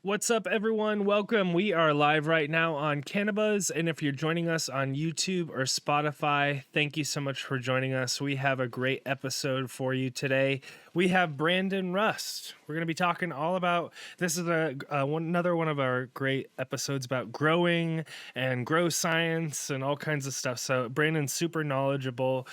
What's up, everyone? Welcome. We are live right now on Cannabis, and if you're joining us on YouTube or Spotify, thank you so much for joining us. We have a great episode for you today. We have Brandon Rust. We're going to be talking all about this is another one of our great episodes about growing and grow science and all kinds of stuff. So Brandon's super knowledgeable.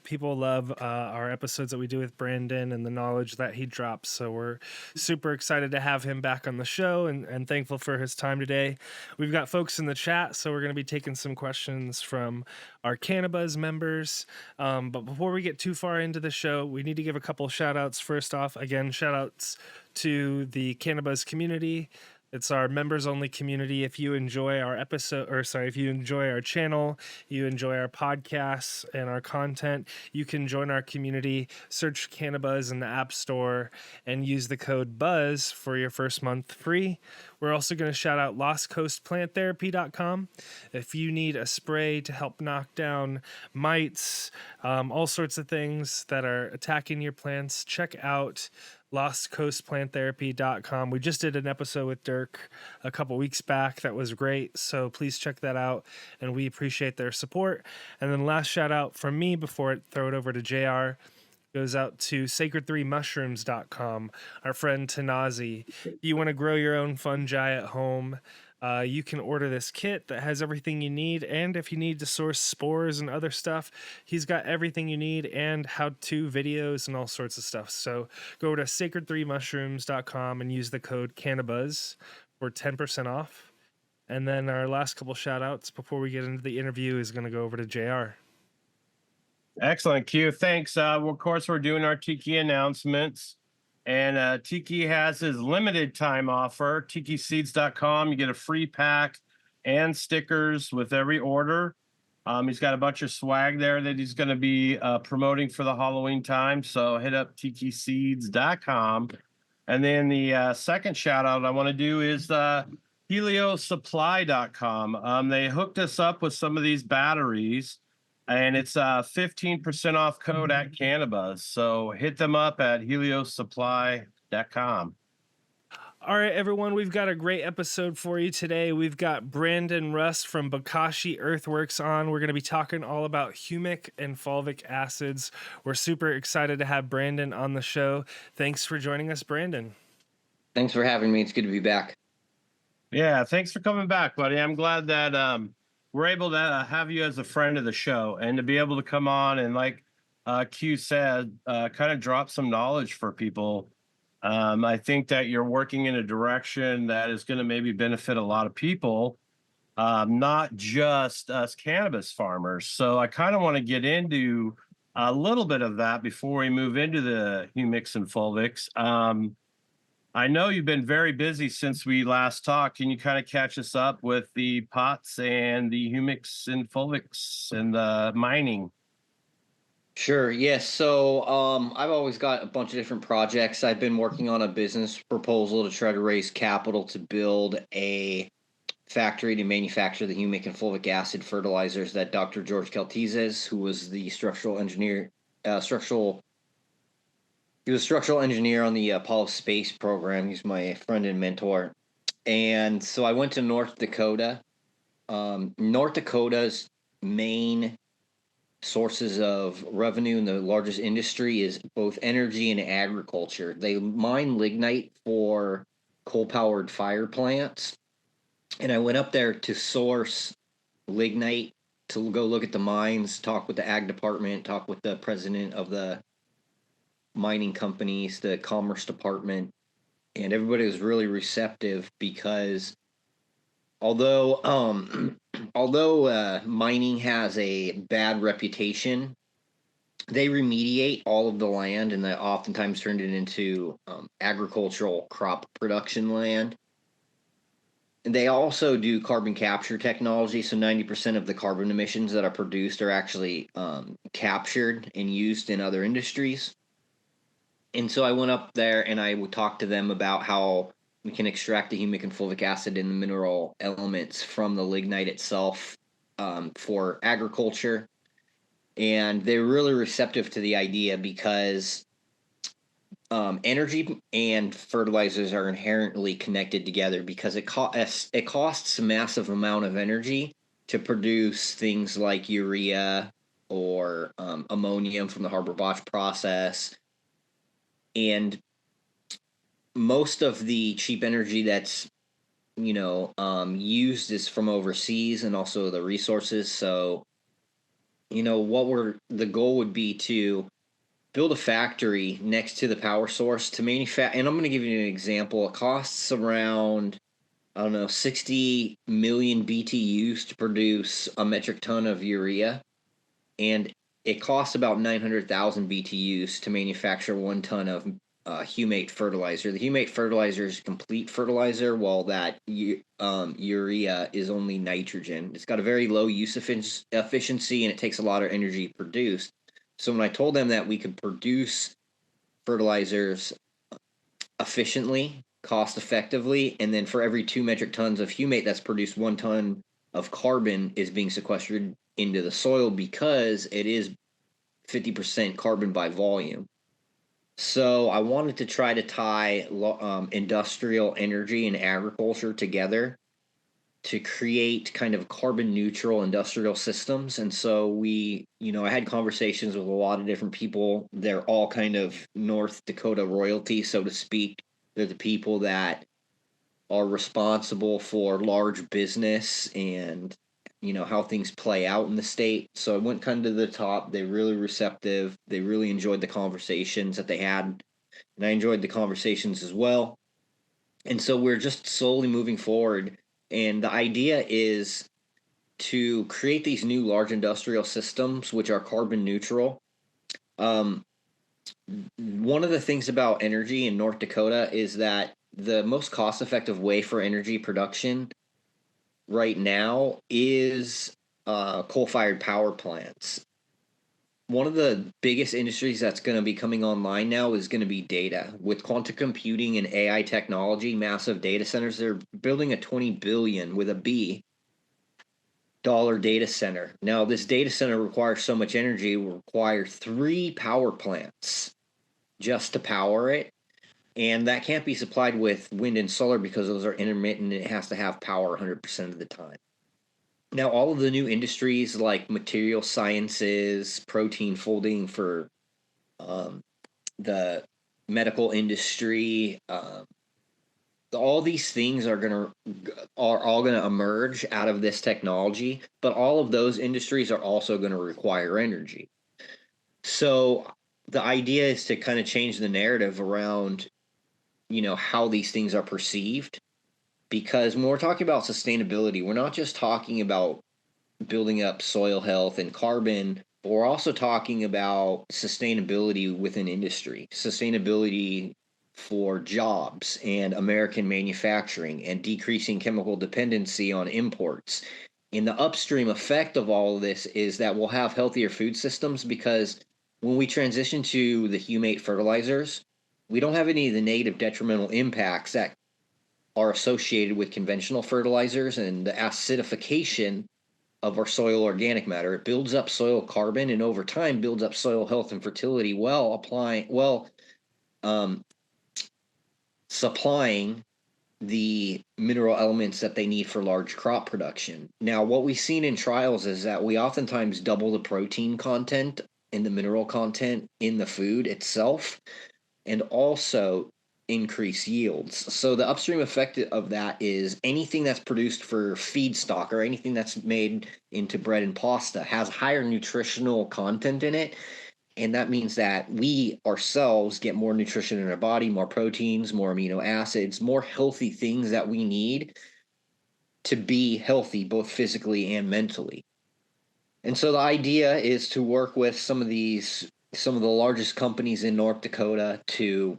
People love our episodes that we do with Brandon and the knowledge that he drops. So we're super excited to have him back on the show and thankful for his time today. We've got folks in the chat, so we're going to be taking some questions from our Cannabis members. But before we get too far into the show, we need to give a couple shout outs. First off, again, shout outs to the Cannabis community. It's our members only community. If you enjoy our if you enjoy our channel, you enjoy our podcasts and our content, you can join our community, search Cannabis in the App Store, and use the code BUZZ for your first month free. We're also going to shout out lostcoastplanttherapy.com. If you need a spray to help knock down mites, all sorts of things that are attacking your plants, check out lostcoastplanttherapy.com. We just did an episode with Dirk a couple weeks back that was great, so please check that out, and we appreciate their support. And then last shout out from me before I throw it over to JR goes out to SacredThreeMushrooms.com, our friend Tanazi. If you want to grow your own fungi at home, you can order this kit that has everything you need, and if you need to source spores and other stuff, he's got everything you need and how-to videos and all sorts of stuff. So go over to SacredThreeMushrooms.com and use the code CANNABUZZ for 10% off. And then our last couple shout-outs before we get into the interview is going to go over to JR. Excellent, Q. Thanks. Of course, we're doing our Tiki announcements. And Tiki has his limited time offer, TikiSeeds.com. You get a free pack and stickers with every order. He's got a bunch of swag there that he's going to be promoting for the Halloween time. So hit up TikiSeeds.com. And then the second shout out I want to do is HelioSupply.com. They hooked us up with some of these batteries, and it's 15% off code at Cannabis. So hit them up at HelioSupply.com. All right, everyone, we've got a great episode for you today. We've got Brandon Rust from Bokashi Earthworks on. We're going to be talking all about humic and fulvic acids. We're super excited to have Brandon on the show. Thanks for joining us, Brandon. Thanks for having me. It's good to be back. Yeah, thanks for coming back, buddy. I'm glad that we're able to have you as a friend of the show and to be able to come on and, like Q said, kind of drop some knowledge for people. I think that you're working in a direction that is going to maybe benefit a lot of people, not just us cannabis farmers. So I kind of want to get into a little bit of that before we move into the humics and fulvics. I know you've been very busy since we last talked. Can you kind of catch us up with the pots and the humics and fulvics and the mining? Sure. Yes. So I've always got a bunch of different projects. I've been working on a business proposal to try to raise capital to build a factory to manufacture the humic and fulvic acid fertilizers that Dr. George Keltizes, who was the structural engineer on the Apollo space program. He's my friend and mentor. And so I went to North Dakota. North Dakota's main sources of revenue and the largest industry is both energy and agriculture. They mine lignite for coal-powered fire plants. And I went up there to source lignite, to go look at the mines, talk with the ag department, talk with the president of the mining companies, the commerce department, and everybody was really receptive because although mining has a bad reputation, they remediate all of the land and they oftentimes turned it into agricultural crop production land. And they also do carbon capture technology, so 90% of the carbon emissions that are produced are actually captured and used in other industries. And so I went up there and I would talk to them about how we can extract the humic and fulvic acid and the mineral elements from the lignite itself for agriculture. And they're really receptive to the idea because energy and fertilizers are inherently connected together because it costs a massive amount of energy to produce things like urea or ammonium from the Haber-Bosch process. And most of the cheap energy that's used is from overseas, and also the resources. So the goal would be to build a factory next to the power source to manufacture. And I'm going to give you an example. It costs around, I don't know, 60 million BTUs to produce a metric ton of urea, and it costs about 900,000 BTUs to manufacture 1 ton of Humate fertilizer. The Humate fertilizer is complete fertilizer, while that urea is only nitrogen. It's got a very low use efficiency, and it takes a lot of energy produced. So when I told them that we could produce fertilizers efficiently, cost effectively, and then for every 2 metric tons of humate that's produced, 1 ton of carbon is being sequestered into the soil because it is 50% carbon by volume. So I wanted to try to tie industrial energy and agriculture together to create kind of carbon neutral industrial systems. And so I had conversations with a lot of different people. They're all kind of North Dakota royalty, so to speak. They're the people that are responsible for large business and how things play out in the state. So I went kind of to the top. They're really receptive. They really enjoyed the conversations that they had, and I enjoyed the conversations as well. And so we're just slowly moving forward. And the idea is to create these new large industrial systems which are carbon neutral. One of the things about energy in North Dakota is that the most cost-effective way for energy production right now is coal-fired power plants. One of the biggest industries that's going to be coming online now is going to be data. With quantum computing and AI technology, massive data centers, they're building a $20 billion with a B dollar data center. Now, this data center requires so much energy, it will require 3 power plants just to power it. And that can't be supplied with wind and solar because those are intermittent and it has to have power 100% of the time. Now, all of the new industries like material sciences, protein folding for the medical industry, all these things are all gonna emerge out of this technology, but all of those industries are also going to require energy. So the idea is to kind of change the narrative around how these things are perceived, because when we're talking about sustainability, we're not just talking about building up soil health and carbon, but we're also talking about sustainability within industry, sustainability for jobs and American manufacturing, and decreasing chemical dependency on imports. And the upstream effect of all of this is that we'll have healthier food systems, because when we transition to the humate fertilizers, we don't have any of the negative detrimental impacts that are associated with conventional fertilizers and the acidification of our soil organic matter. It builds up soil carbon, and over time builds up soil health and fertility supplying the mineral elements that they need for large crop production. Now, what we've seen in trials is that we oftentimes double the protein content and the mineral content in the food itself, and also increase yields. So the upstream effect of that is anything that's produced for feedstock or anything that's made into bread and pasta has higher nutritional content in it. And that means that we ourselves get more nutrition in our body, more proteins, more amino acids, more healthy things that we need to be healthy, both physically and mentally. And so the idea is to work with some of the largest companies in North Dakota to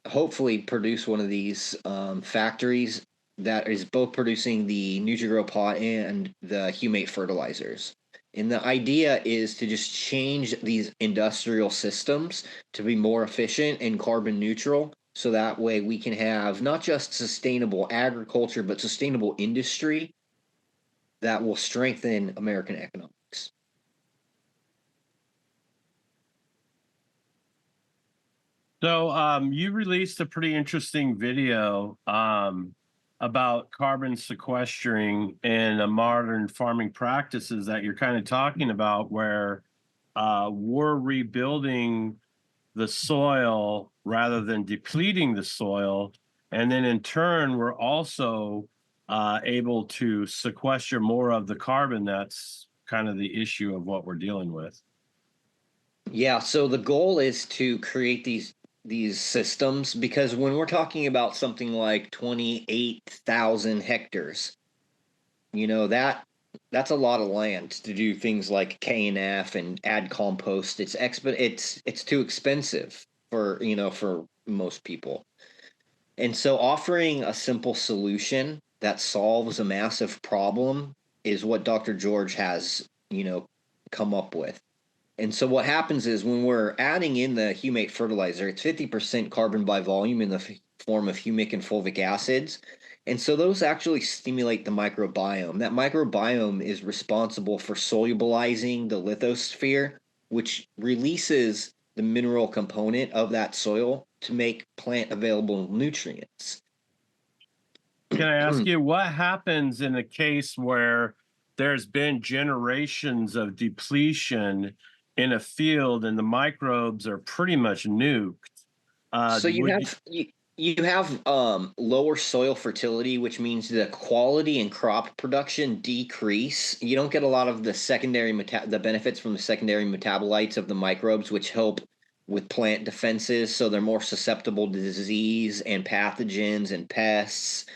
hopefully produce one of these factories that is both producing the Nutri-Grow pot and the Humate fertilizers. And the idea is to just change these industrial systems to be more efficient and carbon neutral, so that way we can have not just sustainable agriculture, but sustainable industry that will strengthen American economics. So you released a pretty interesting video about carbon sequestering and modern farming practices that you're kind of talking about, where we're rebuilding the soil rather than depleting the soil. And then in turn, we're also able to sequester more of the carbon. That's kind of the issue of what we're dealing with. Yeah, so the goal is to create these systems, because when we're talking about something like 28,000 hectares, that's a lot of land to do things like K&F and add compost. It's too expensive for most people. And so offering a simple solution that solves a massive problem is what Dr. George has, come up with. And so what happens is when we're adding in the humate fertilizer, it's 50% carbon by volume in the form of humic and fulvic acids. And so those actually stimulate the microbiome. That microbiome is responsible for solubilizing the lithosphere, which releases the mineral component of that soil to make plant available nutrients. Can I ask you what happens in a case where there's been generations of depletion in a field and the microbes are pretty much nuked? So you have lower soil fertility, which means the quality and crop production decrease. You don't get a lot of the benefits from the secondary metabolites of the microbes, which help with plant defenses, so they're more susceptible to disease and pathogens and pests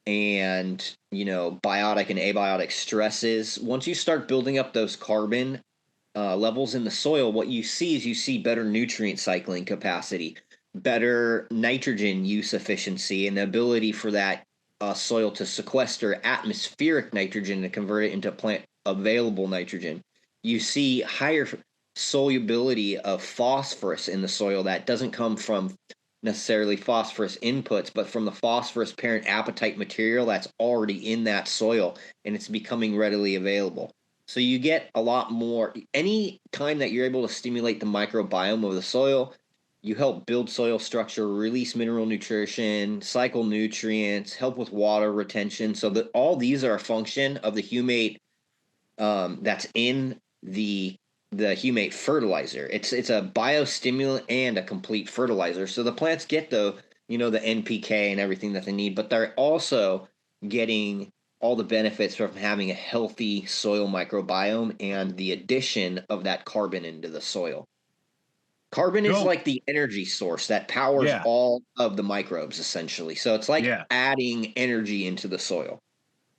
and biotic and abiotic stresses. Once you start building up those carbon levels in the soil, what you see better nutrient cycling capacity, better nitrogen use efficiency, and the ability for that soil to sequester atmospheric nitrogen and convert it into plant available nitrogen. You see higher solubility of phosphorus in the soil that doesn't come from necessarily phosphorus inputs, but from the phosphorus parent apatite material that's already in that soil, and it's becoming readily available. So you get a lot more. Any time that you're able to stimulate the microbiome of the soil, you help build soil structure, release mineral nutrition, cycle nutrients, help with water retention. So that all these are a function of the humate that's in the humate fertilizer. It's a biostimulant and a complete fertilizer. So the plants get the NPK and everything that they need, but they're also getting all the benefits from having a healthy soil microbiome and the addition of that carbon into the soil. Carbon is like the energy source that powers Yeah. all of the microbes, essentially. So it's like Yeah. adding energy into the soil.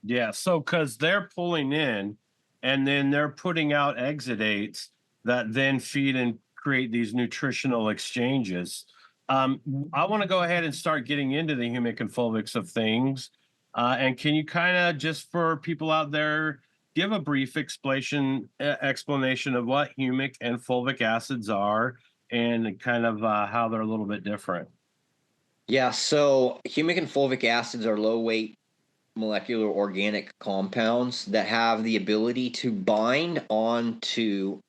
Yeah. So, because they're pulling in and then they're putting out exudates that then feed and create these nutritional exchanges. I want to go ahead and start getting into the humic and fulvics of things. And can you kind of, just for people out there, give a brief explanation of what humic and fulvic acids are and kind of how they're a little bit different? Yeah, so humic and fulvic acids are low weight molecular organic compounds that have the ability to bind onto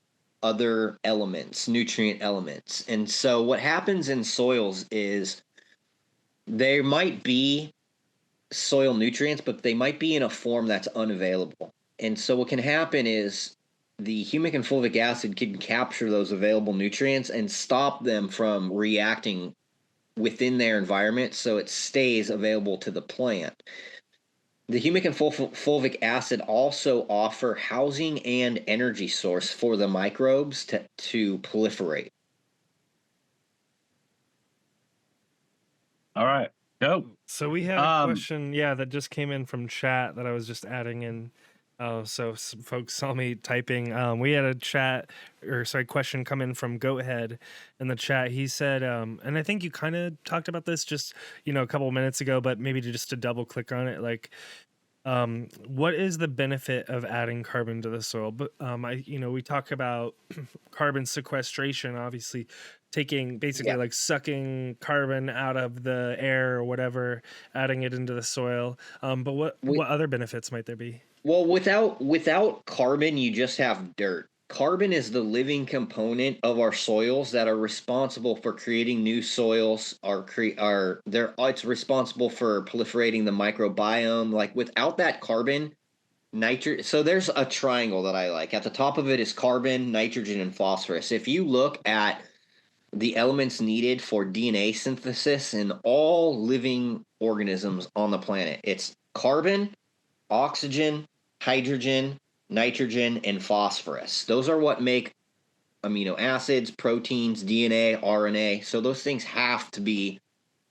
other elements, nutrient elements. And so what happens in soils is there might be soil nutrients, but they might be in a form that's unavailable. And so what can happen is the humic and fulvic acid can capture those available nutrients and stop them from reacting within their environment so it stays available to the plant. The humic and fulvic acid also offer housing and energy source for the microbes to proliferate. All right, go. So we had a question, that just came in from chat that I was just adding in. So some folks saw me typing. We had a question come in from Goathead in the chat. He said, and I think you kind of talked about this just a couple of minutes ago, but maybe to double click on it, like, what is the benefit of adding carbon to the soil? But we talk about carbon sequestration, obviously taking basically like sucking carbon out of the air or whatever, adding it into the soil. But what other benefits might there be? Well, without carbon, you just have dirt. carbon is the living component of our soils that are responsible for creating new soils. It's responsible for proliferating the microbiome. Like without that carbon, nitrogen. So there's a triangle that I like. At the top of it is carbon, nitrogen, and phosphorus. If you look at the elements needed for DNA synthesis in all living organisms on the planet, it's carbon, oxygen, hydrogen, nitrogen, and phosphorus. Those are what make amino acids, proteins, DNA, RNA. So those things have to be,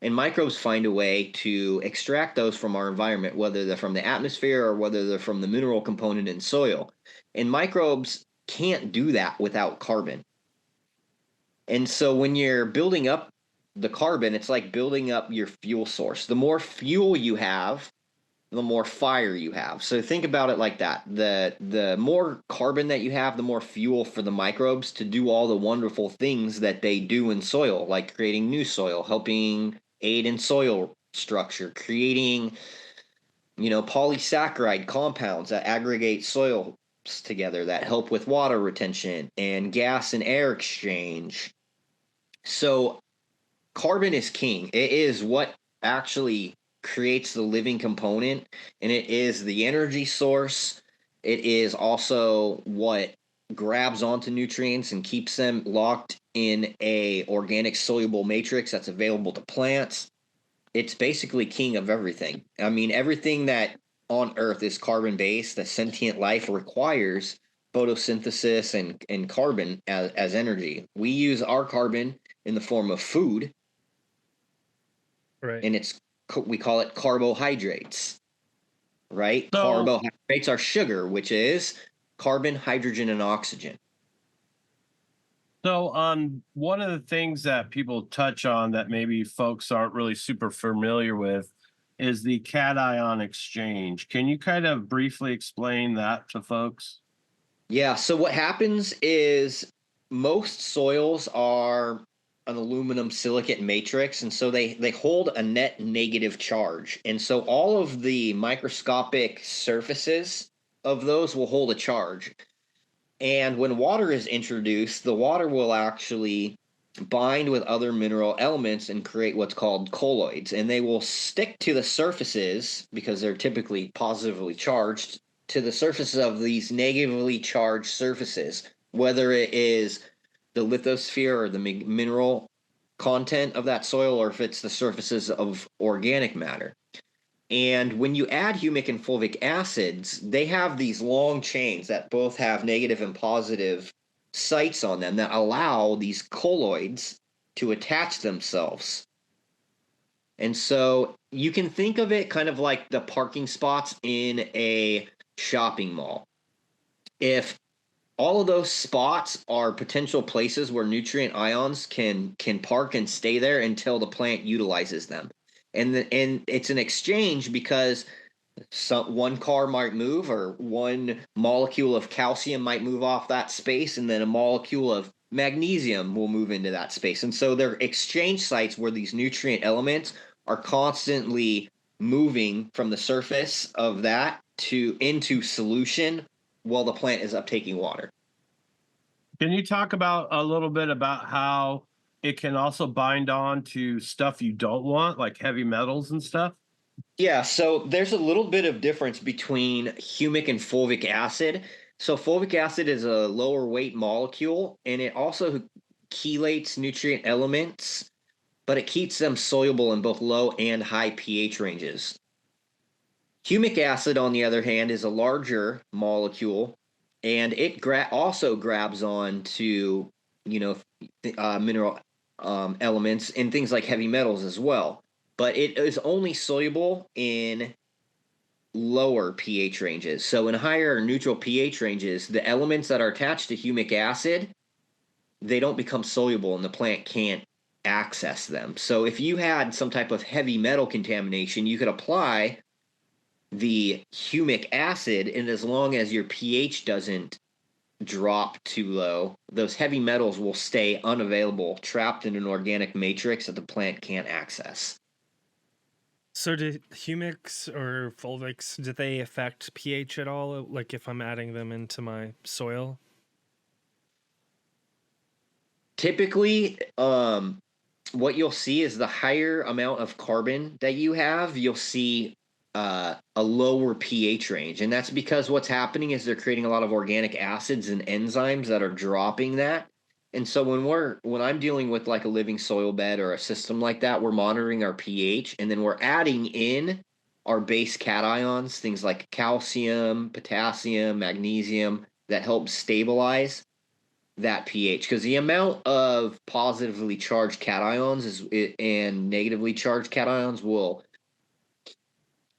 and microbes find a way to extract those from our environment, whether they're from the atmosphere or whether they're from the mineral component in soil. And microbes can't do that without carbon. And so when you're building up the carbon, it's like building up your fuel source. The more fuel you have, the more fire you have. So think about it like that. The more carbon that you have, the more fuel for the microbes to do all the wonderful things that they do in soil, like creating new soil, helping aid in soil structure, creating, polysaccharide compounds that aggregate soil together that help with water retention and gas and air exchange. So carbon is king. It is what actually creates the living component, and it is the energy source. It is also what grabs onto nutrients and keeps them locked in a organic soluble matrix that's available to plants. It's basically king of everything. I mean, everything that on Earth is carbon based, that sentient life requires photosynthesis and carbon as energy. We use our carbon in the form of food, Right. and we call it carbohydrates, right? So, Carbohydrates are sugar, which is carbon, hydrogen, and oxygen. so one of the things that people touch on that maybe folks aren't really super familiar with is the cation exchange. Can you kind of briefly explain that to folks? Yeah, so what happens is most soils are an aluminum silicate matrix, and so they hold a net negative charge. And so all of the microscopic surfaces of those will hold a charge. And when water is introduced, the water will actually bind with other mineral elements and create what's called colloids. And they will stick to the surfaces, because they're typically positively charged, to the surfaces of these negatively charged surfaces, whether it is the lithosphere or the mineral content of that soil, or if it's the surfaces of organic matter. And when you add humic and fulvic acids, they have these long chains that both have negative and positive sites on them that allow these colloids to attach themselves. And so you can think of it kind of like the parking spots in a shopping mall. If all of those spots are potential places where nutrient ions can park and stay there until the plant utilizes them. And it's an exchange, because one car might move, or one molecule of calcium might move off that space, and then a molecule of magnesium will move into that space. And so they're exchange sites where these nutrient elements are constantly moving from the surface of that into solution while the plant is uptaking water. Can you talk about a little bit about how it can also bind on to stuff you don't want, like heavy metals and stuff? Yeah, so there's a little bit of difference between humic and fulvic acid. So fulvic acid is a lower weight molecule, and it also chelates nutrient elements, but it keeps them soluble in both low and high pH ranges. Humic acid, on the other hand, is a larger molecule, and it also grabs on to, mineral elements and things like heavy metals as well. But it is only soluble in lower pH ranges. So in higher neutral pH ranges, the elements that are attached to humic acid, they don't become soluble and the plant can't access them. So if you had some type of heavy metal contamination, you could apply the humic acid, and as long as your pH doesn't drop too low, those heavy metals will stay unavailable, trapped in an organic matrix that the plant can't access. So do humics or fulvics, do they affect pH at all? Like if I'm adding them into my soil? typically, what you'll see is the higher amount of carbon that you have, you'll see a lower pH range. And that's because what's happening is they're creating a lot of organic acids and enzymes that are dropping that. And so when I'm dealing with like a living soil bed or a system like that, we're monitoring our pH, and then we're adding in our base cations, things like calcium, potassium, magnesium, that help stabilize that pH, because the amount of positively charged cations and negatively charged cations will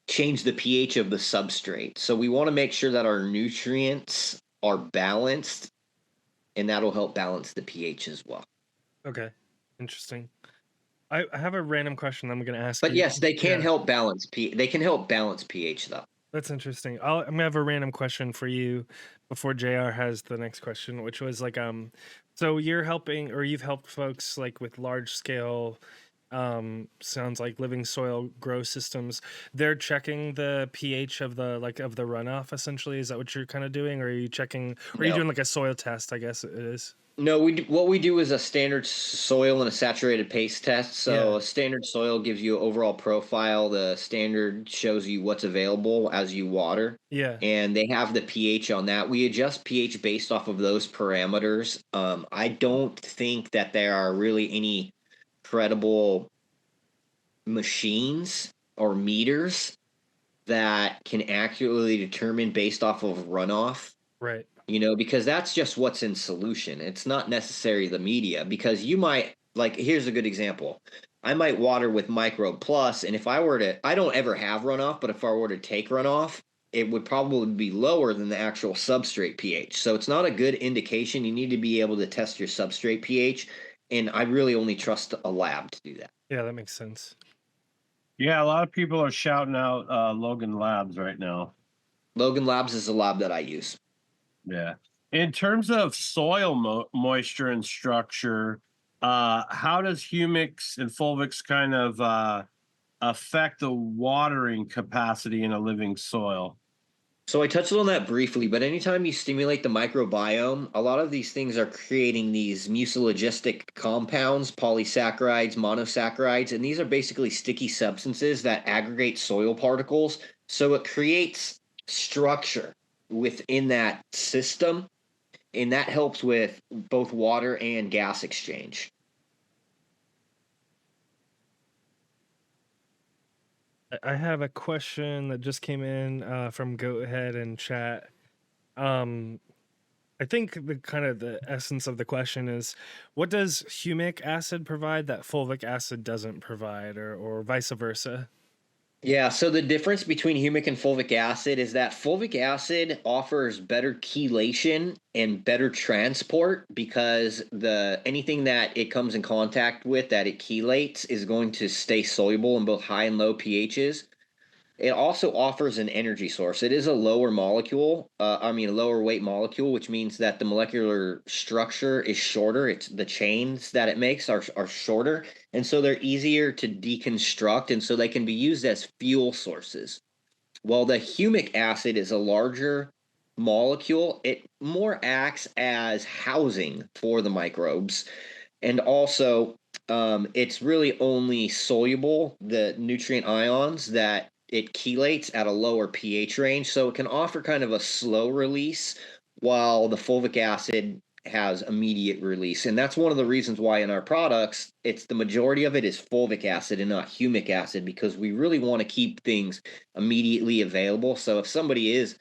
change the pH of the substrate. So we want to make sure that our nutrients are balanced, and that'll help balance the pH as well. Okay, interesting. I have a random question I'm going to ask But you. yes, they can help balance they can help balance pH though. That's interesting. I'm gonna have a random question for you before JR has the next question, which was like, so you're helping, or you've helped folks like with large scale, sounds like living soil grow systems. They're checking the pH of the runoff. Essentially, is that what you're kind of doing, or are you checking? Or are you No. doing like a soil test? I guess it is. No, what we do is a standard soil and a saturated paste test. So a standard soil gives you an overall profile. The standard shows you what's available as you water. Yeah. And they have the pH on that. We adjust pH based off of those parameters. I don't think that there are really any credible machines or meters that can accurately determine based off of runoff. Right. Because that's just what's in solution. It's not necessarily the media, because you might, like, here's a good example. I might water with Microbe Plus, and if I were to, I don't ever have runoff, but if I were to take runoff, it would probably be lower than the actual substrate pH. So it's not a good indication. You need to be able to test your substrate pH, and I really only trust a lab to do that. Yeah, that makes sense. Yeah, a lot of people are shouting out Logan Labs right now. Logan Labs is a lab that I use. Yeah. In terms of soil moisture and structure, how does Humics and Fulvics kind of affect the watering capacity in a living soil? So I touched on that briefly, but anytime you stimulate the microbiome, a lot of these things are creating these mucilagistic compounds, polysaccharides, monosaccharides, and these are basically sticky substances that aggregate soil particles. So it creates structure within that system, and that helps with both water and gas exchange. I have a question that just came in from Go Ahead and Chat. I think the essence of the question is, what does humic acid provide that fulvic acid doesn't provide, or vice versa? Yeah, so the difference between humic and fulvic acid is that fulvic acid offers better chelation and better transport, because anything that it comes in contact with that it chelates is going to stay soluble in both high and low pHs. It also offers an energy source. It is a lower molecule, a lower weight molecule, which means that the molecular structure is shorter. It's the chains that it makes are shorter, and so they're easier to deconstruct, and so they can be used as fuel sources. While the humic acid is a larger molecule, it more acts as housing for the microbes, and also it's really only soluble, the nutrient ions, that it chelates at a lower pH range, so it can offer kind of a slow release, while the fulvic acid has immediate release. And that's one of the reasons why in our products, the majority of it is fulvic acid and not humic acid, because we really want to keep things immediately available. So if somebody is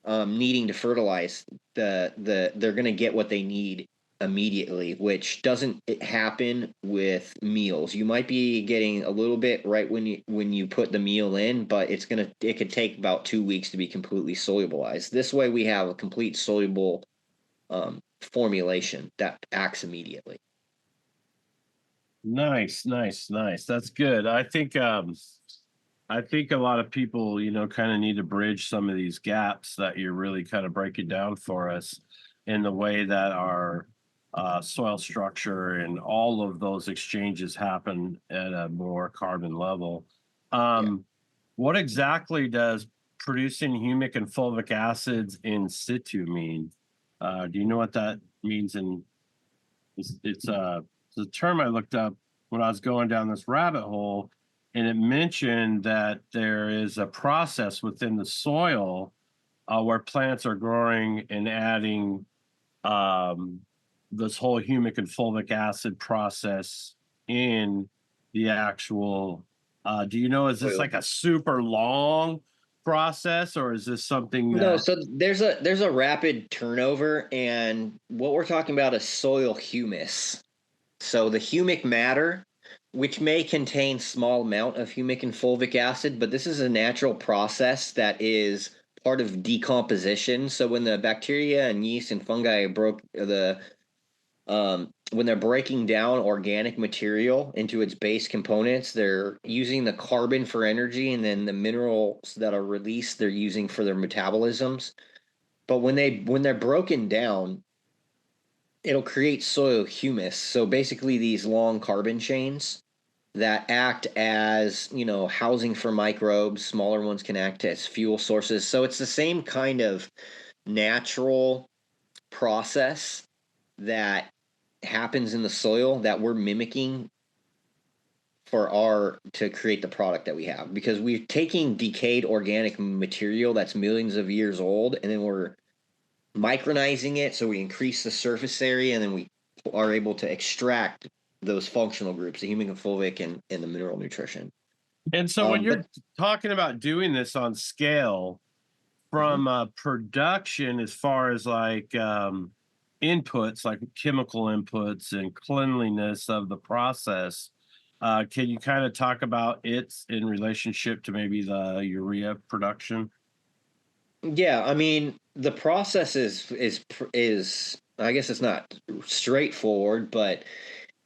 needing to fertilize, they're going to get what they need immediately, which doesn't happen with meals. You might be getting a little bit right when you put the meal in, but it could take about 2 weeks to be completely solubilized. This way we have a complete soluble formulation that acts immediately. Nice. That's good. I think a lot of people, kind of need to bridge some of these gaps that you're really kind of breaking down for us, in the way that our soil structure and all of those exchanges happen at a more carbon level. What exactly does producing humic and fulvic acids in situ mean? Do you know what that means in it's the term I looked up when I was going down this rabbit hole, and it mentioned that there is a process within the soil where plants are growing and adding um, this whole humic and fulvic acid process in the actual. Do you know? Is this Soil. like a super long process, or is this something No, that? so there's a rapid turnover, and what we're talking about is soil humus. So the humic matter, which may contain small amount of humic and fulvic acid, but this is a natural process that is part of decomposition. So when the bacteria and yeast and fungi broke the when they're breaking down organic material into its base components, they're using the carbon for energy, and then the minerals that are released, they're using for their metabolisms. But when they're broken down, it'll create soil humus. So basically, these long carbon chains that act as housing for microbes. Smaller ones can act as fuel sources. So it's the same kind of natural process that happens in the soil that we're mimicking to create the product that we have, because we're taking decayed organic material that's millions of years old, and then we're micronizing it, so we increase the surface area, and then we are able to extract those functional groups, the humic and fulvic and the mineral nutrition. And so when But you're talking about doing this on scale, Mhm. from production, as far as like inputs, like chemical inputs and cleanliness of the process, can you kind of talk about its in relationship to maybe the urea production? Yeah, I mean, the process is I guess it's not straightforward, but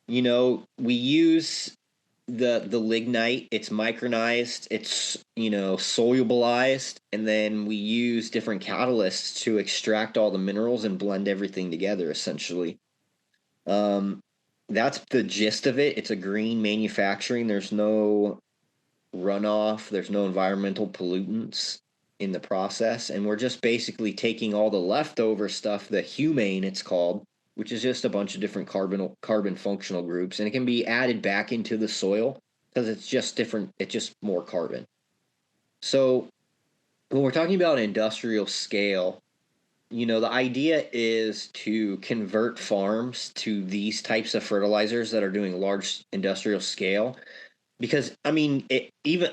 we use the lignite. It's micronized, it's solubilized, and then we use different catalysts to extract all the minerals and blend everything together, essentially. um that's the gist of it. It's a green manufacturing. There's no runoff, there's no environmental pollutants in the process, and we're just basically taking all the leftover stuff, the humane it's called, which is just a bunch of different carbon functional groups, and it can be added back into the soil because it's just different, it's just more carbon. So when we're talking about industrial scale, the idea is to convert farms to these types of fertilizers that are doing large industrial scale. Because I mean,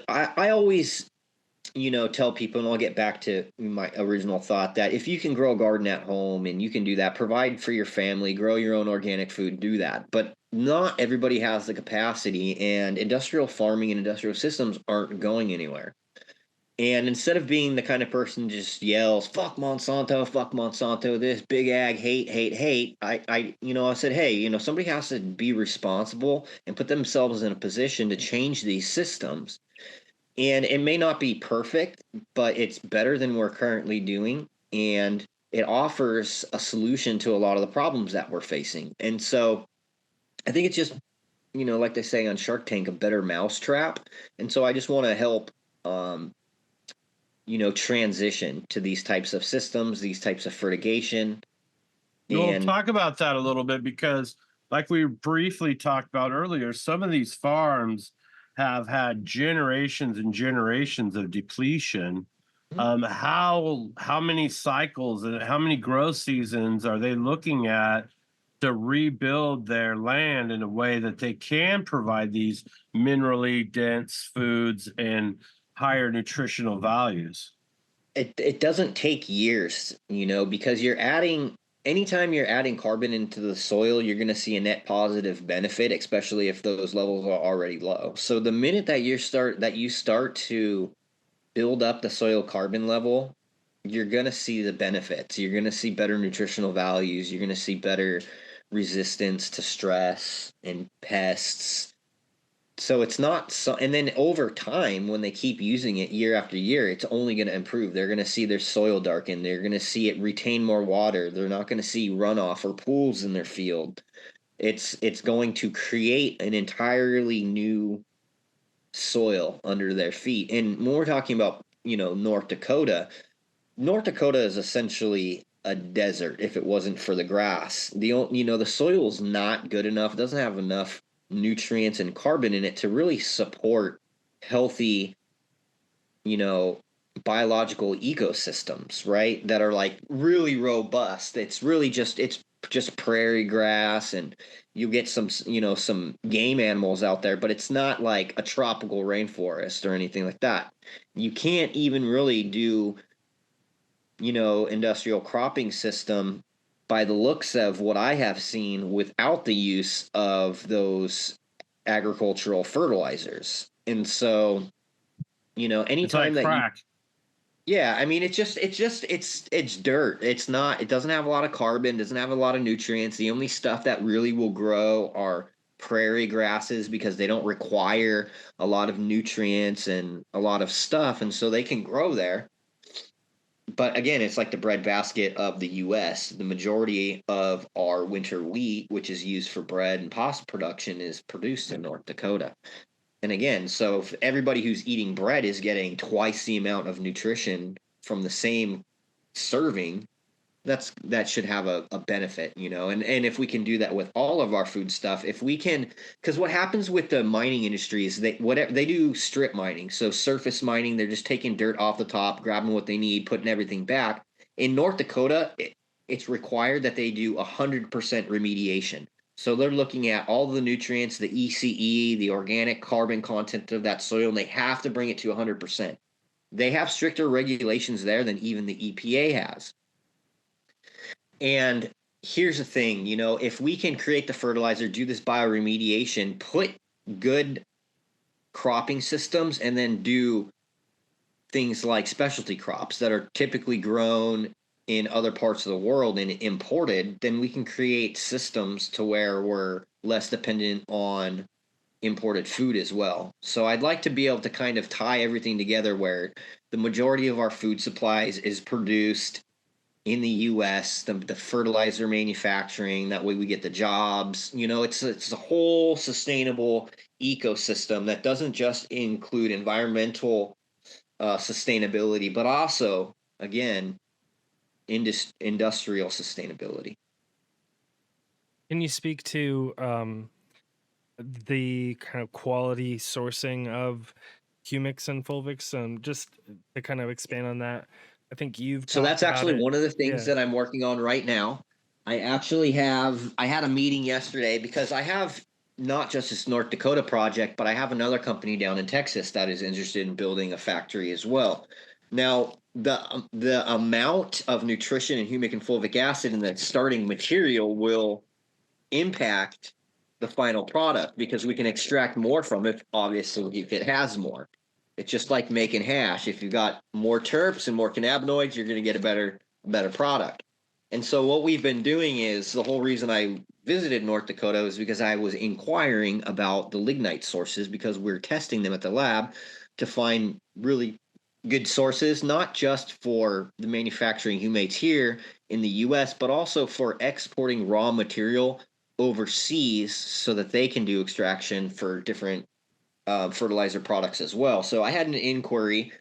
I always tell people, and I'll get back to my original thought, that if you can grow a garden at home and you can do that, provide for your family, grow your own organic food, do that. But not everybody has the capacity, and industrial farming and industrial systems aren't going anywhere. And instead of being the kind of person who just yells fuck Monsanto, this big ag, hate, hate, hate, I said, hey, somebody has to be responsible and put themselves in a position to change these systems. And it may not be perfect, but it's better than we're currently doing, and it offers a solution to a lot of the problems that we're facing. And so I think it's just, like they say on Shark Tank, a better mousetrap. And so I just want to help um, transition to these types of systems, these types of fertigation. We'll And talk about that a little bit because, like we briefly talked about earlier, some of these farms have had generations and generations of depletion. How many cycles and how many growth seasons are they looking at to rebuild their land in a way that they can provide these minerally dense foods and higher nutritional values? it doesn't take years, because anytime you're adding carbon into the soil, you're going to see a net positive benefit, especially if those levels are already low. So the minute that you start to build up the soil carbon level, you're going to see the benefits. You're going to see better nutritional values. You're going to see better resistance to stress and pests. So it's not so, and then over time, when they keep using it year after year, it's only going to improve. They're going to see their soil darken. They're going to see it retain more water. They're not going to see runoff or pools in their field. It's going to create an entirely new soil under their feet. And when we're talking about, North Dakota is essentially a desert if it wasn't for the grass. The soil's not good enough. It doesn't have enough nutrients and carbon in it to really support healthy, you know, biological ecosystems, right? That are like really robust. It's just prairie grass, and you get some game animals out there, but it's not like a tropical rainforest or anything like that. You can't even really do, industrial cropping system by the looks of what I have seen without the use of those agricultural fertilizers. And so, It's like anytime that you crack. yeah, I mean, it's dirt. It doesn't have a lot of carbon, doesn't have a lot of nutrients. The only stuff that really will grow are prairie grasses because they don't require a lot of nutrients and a lot of stuff, and so they can grow there. But again, it's like the breadbasket of the US. The majority of our winter wheat, which is used for bread and pasta production, is produced in North Dakota. And again, so if everybody who's eating bread is getting twice the amount of nutrition from the same serving, that should have a benefit, and if we can do that with all of our food stuff, if we can, because what happens with the mining industry is they do strip mining, so surface mining, they're just taking dirt off the top, grabbing what they need, putting everything back. In North Dakota, it's required that they do 100% remediation. So they're looking at all the nutrients, the ECE, the organic carbon content of that soil, and they have to bring it to 100%. They have stricter regulations there than even the EPA has. And here's the thing, if we can create the fertilizer, do this bioremediation, put good cropping systems, and then do things like specialty crops that are typically grown in other parts of the world and imported, then we can create systems to where we're less dependent on imported food as well. So I'd like to be able to kind of tie everything together where the majority of our food supplies is produced in the US, the fertilizer manufacturing, that way we get the jobs. It's a whole sustainable ecosystem that doesn't just include environmental sustainability, but also, again, industrial sustainability. Can you speak to the kind of quality sourcing of humics and fulvics? Just to kind of expand on that, I think you've So talked that's about actually it. one of the things Yeah. that I'm working on right now. I had a meeting yesterday because I have not just this North Dakota project, but I have another company down in Texas that is interested in building a factory as well. Now, the amount of nutrition in humic and fulvic acid in the starting material will impact the final product because we can extract more from it, obviously, if it has more. It's just like making hash. If you've got more terps and more cannabinoids, you're going to get a better product. And so what we've been doing is, the whole reason I visited North Dakota was because I was inquiring about the lignite sources, because we're testing them at the lab to find really good sources, not just for the manufacturing humates here in the US, but also for exporting raw material overseas so that they can do extraction for different fertilizer products as well. So I had an inquiry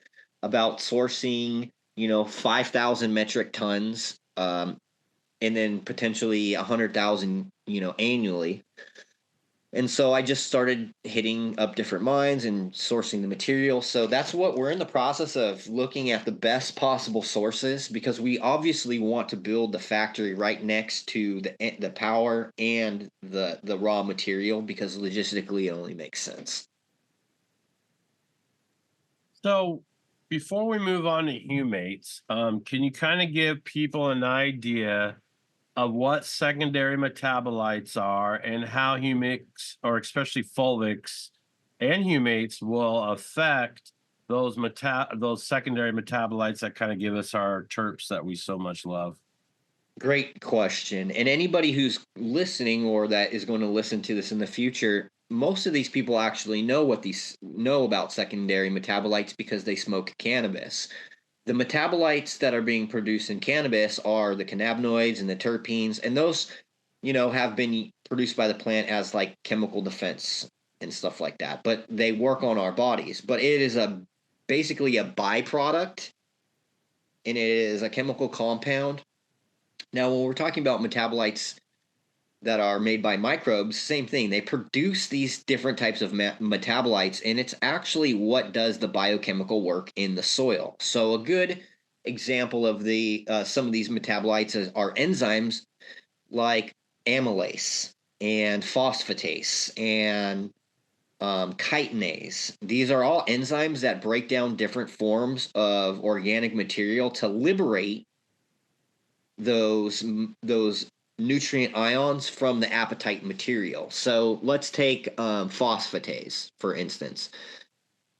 about sourcing, 5,000 metric tons, and then potentially 100,000, annually. And so I just started hitting up different mines and sourcing the material. So that's what we're in the process of, looking at the best possible sources, because we obviously want to build the factory right next to the power and the raw material, because logistically it only makes sense. So before we move on to humates, can you kind of give people an idea of what secondary metabolites are and how humics, or especially fulvics and humates, will affect those secondary metabolites that kind of give us our terps that we so much love? Great question. And anybody who's listening or that is going to listen to this in the future, most of these people actually know about secondary metabolites because they smoke cannabis. The metabolites that are being produced in cannabis are the cannabinoids and the terpenes, and those, have been produced by the plant as like chemical defense and stuff like that. But they work on our bodies. But it is basically a byproduct, and it is a chemical compound Now, when we're talking about metabolites that are made by microbes, same thing. They produce these different types of metabolites, and it's actually what does the biochemical work in the soil. So a good example of the some of these metabolites are enzymes like amylase and phosphatase and chitinase. These are all enzymes that break down different forms of organic material to liberate those nutrient ions from the apatite material. So let's take phosphatase, for instance.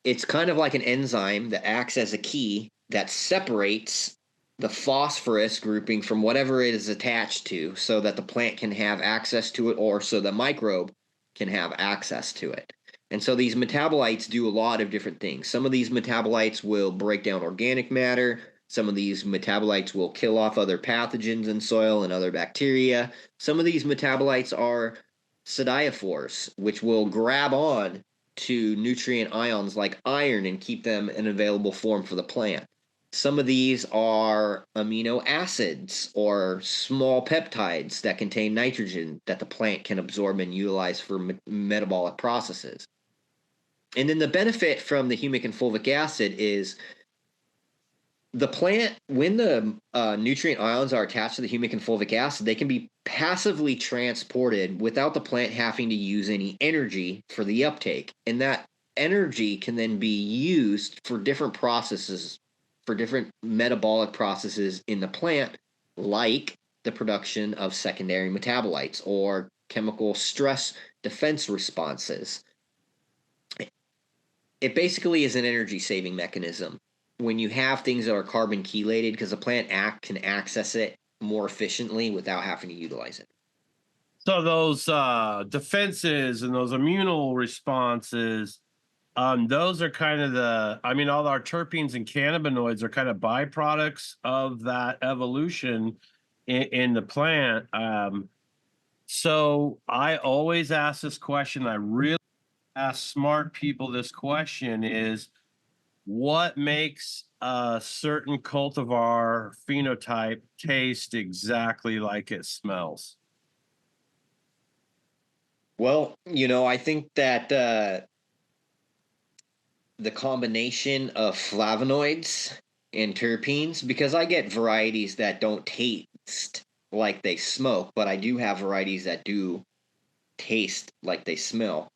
It's kind of like an enzyme that acts as a key that separates the phosphorus grouping from whatever it is attached to so that the plant can have access to it, or so the microbe can have access to it. And so these metabolites do a lot of different things. Some of these metabolites will break down organic matter. Some of these metabolites will kill off other pathogens in soil and other bacteria. Some of these metabolites are sidiophores, which will grab on to nutrient ions like iron and keep them in available form for the plant. Some of these are amino acids or small peptides that contain nitrogen that the plant can absorb and utilize for metabolic processes. And then the benefit from the humic and fulvic acid is the plant, when the nutrient ions are attached to the humic and fulvic acid, they can be passively transported without the plant having to use any energy for the uptake. And that energy can then be used for different processes, for different metabolic processes in the plant, like the production of secondary metabolites or chemical stress defense responses. It basically is an energy saving mechanism when you have things that are carbon chelated, because the plant can access it more efficiently without having to utilize it. So those defenses and those immunal responses, those are kind of all our terpenes and cannabinoids are kind of byproducts of that evolution in the plant. So I always ask this question. I really ask smart people this question is, what makes a certain cultivar phenotype taste exactly like it smells? Well, I think that the combination of flavonoids and terpenes, because I get varieties that don't taste like they smoke, but I do have varieties that do taste like they smell.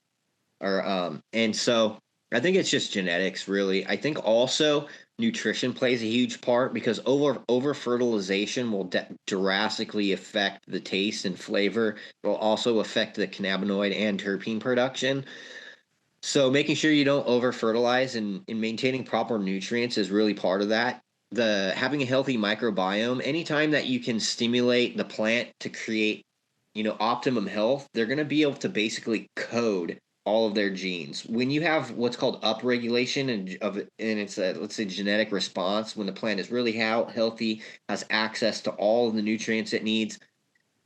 And so I think it's just genetics, really. I think also nutrition plays a huge part, because over fertilization will drastically affect the taste and flavor. It will also affect the cannabinoid and terpene production. So making sure you don't over fertilize and maintaining proper nutrients is really part of that. Having a healthy microbiome, anytime that you can stimulate the plant to create, optimum health, they're going to be able to basically code all of their genes. When you have what's called upregulation and it's a, let's say, genetic response, when the plant is really healthy, has access to all of the nutrients it needs.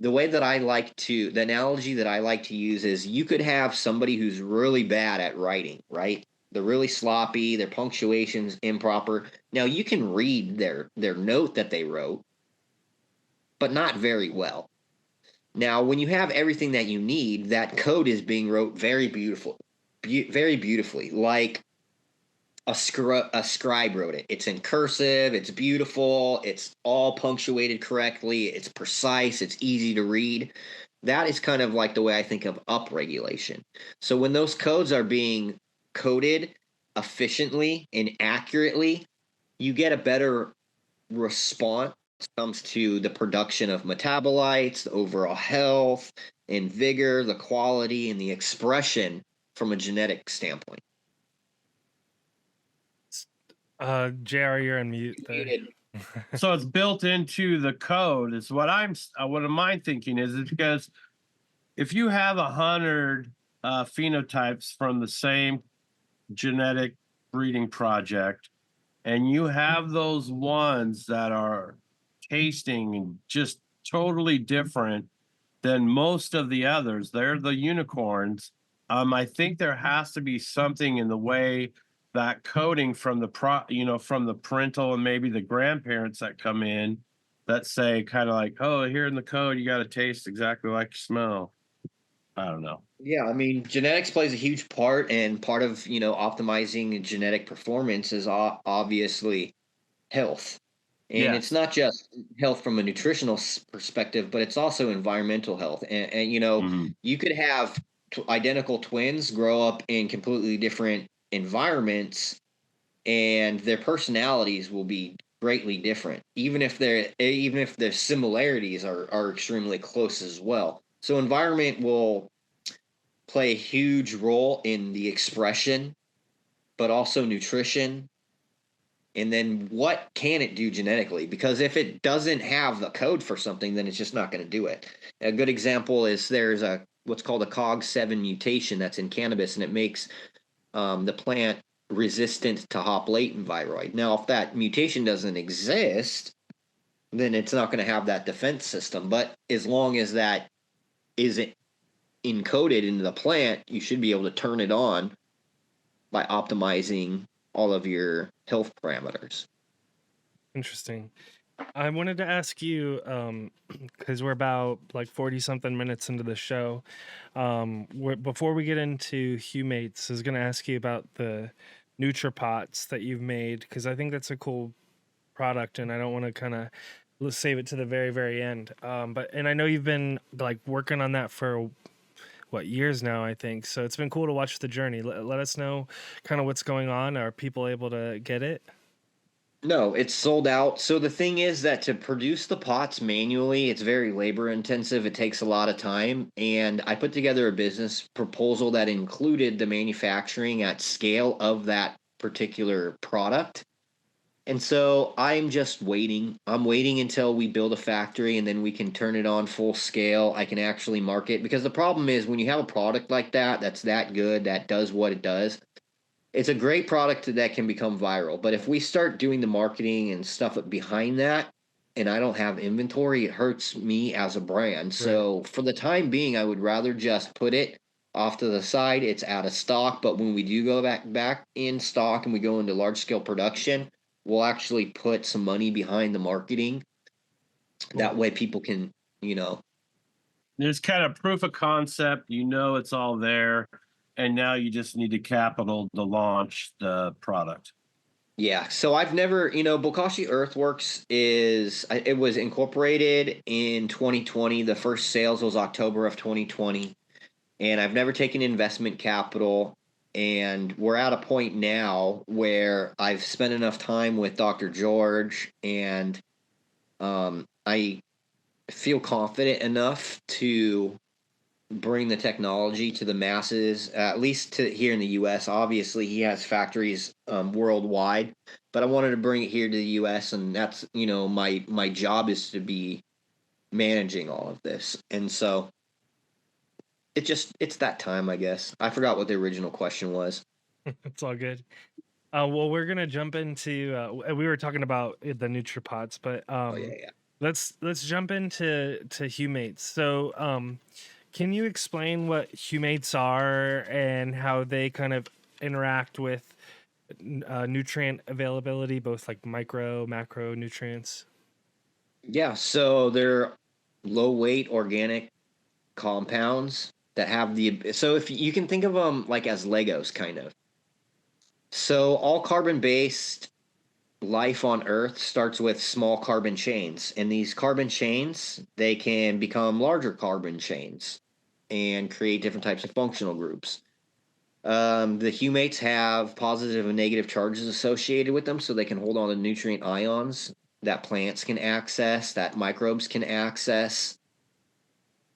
The analogy that I like to use is, you could have somebody who's really bad at writing, right? They're really sloppy, their punctuation's improper. Now you can read their note that they wrote, but not very well. Now, when you have everything that you need, that code is being wrote very beautifully, like a scribe wrote it. It's in cursive, it's beautiful, it's all punctuated correctly, it's precise, it's easy to read. That is kind of like the way I think of upregulation. So when those codes are being coded efficiently and accurately, you get a better response comes to the production of metabolites, the overall health and vigor, the quality and the expression from a genetic standpoint. JR, you're on mute there. So it's built into the code. Is what I'm thinking is because if you have 100 phenotypes from the same genetic breeding project, and you have those ones that are tasting just totally different than most of the others, they're the unicorns. I think there has to be something in the way that coding from the from the parental and maybe the grandparents that come in that say kind of like, oh, here in the code, you got to taste exactly like you smell. I don't know. Yeah, I mean, genetics plays a huge part, and part of, optimizing genetic performance is obviously health. And it's Yes. not just health from a nutritional perspective, but it's also environmental health. And Hmm. you could have identical twins grow up in completely different environments, and their personalities will be greatly different, even if their similarities are extremely close as well. So environment will play a huge role in the expression, but also nutrition. And then what can it do genetically? Because if it doesn't have the code for something, then it's just not going to do it. A good example is there's a what's called a COG7 mutation that's in cannabis, and it makes the plant resistant to hop latent viroid. Now, if that mutation doesn't exist, then it's not going to have that defense system. But as long as that isn't encoded into the plant, you should be able to turn it on by optimizing all of your health parameters. Interesting. I wanted to ask you, because we're about like 40 something minutes into the show. Before we get into Humates, I was going to ask you about the NutriPots that you've made, because I think that's a cool product, and I don't want to kind of let's save it to the very, very end. And I know you've been like working on that for what years now, I think. So it's been cool to watch the journey. Let us know kind of what's going on. Are people able to get it? No, it's sold out. So the thing is that to produce the pots manually, it's very labor intensive. It takes a lot of time. And I put together a business proposal that included the manufacturing at scale of that particular product. And so I'm just waiting. I'm waiting until we build a factory and then we can turn it on full scale. I can actually market, because the problem is when you have a product like that that's that good, that does what it does, it's a great product that can become viral. But if we start doing the marketing and stuff behind that, and I don't have inventory, it hurts me as a brand. Right. So for the time being, I would rather just put it off to the side. It's out of stock, but when we do go back in stock and we go into large scale production, we'll actually put some money behind the marketing. Cool. That way people can, There's kind of proof of concept. It's all there. And now you just need the capital to launch the product. Yeah, so I've never, Bokashi Earthworks it was incorporated in 2020. The first sales was October of 2020, and I've never taken investment capital. And we're at a point now where I've spent enough time with Dr. George, and I feel confident enough to bring the technology to the masses, at least to here in the U.S. Obviously, he has factories worldwide, but I wanted to bring it here to the U.S. And that's my job is to be managing all of this, and so it's that time, I guess. I forgot what the original question was. It's all good. Well, we're gonna jump into. We were talking about the NutriPots, but Oh yeah, yeah. let's jump into Humates. So, can you explain what Humates are and how they kind of interact with nutrient availability, both like micro, macro nutrients? Yeah, so they're low weight organic compounds that have so if you can think of them like as Legos kind of. So all carbon based life on Earth starts with small carbon chains, and these carbon chains, they can become larger carbon chains and create different types of functional groups. The humates have positive and negative charges associated with them, so they can hold on to nutrient ions that plants can access, that microbes can access.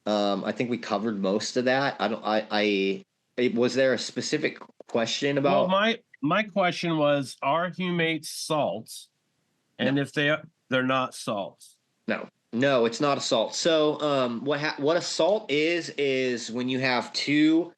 I think we covered most of that. I don't. Was there a specific question Well, about? my question was, are humates salts? No, And if they're not salts. no, it's not a salt. So, what a salt is when you have two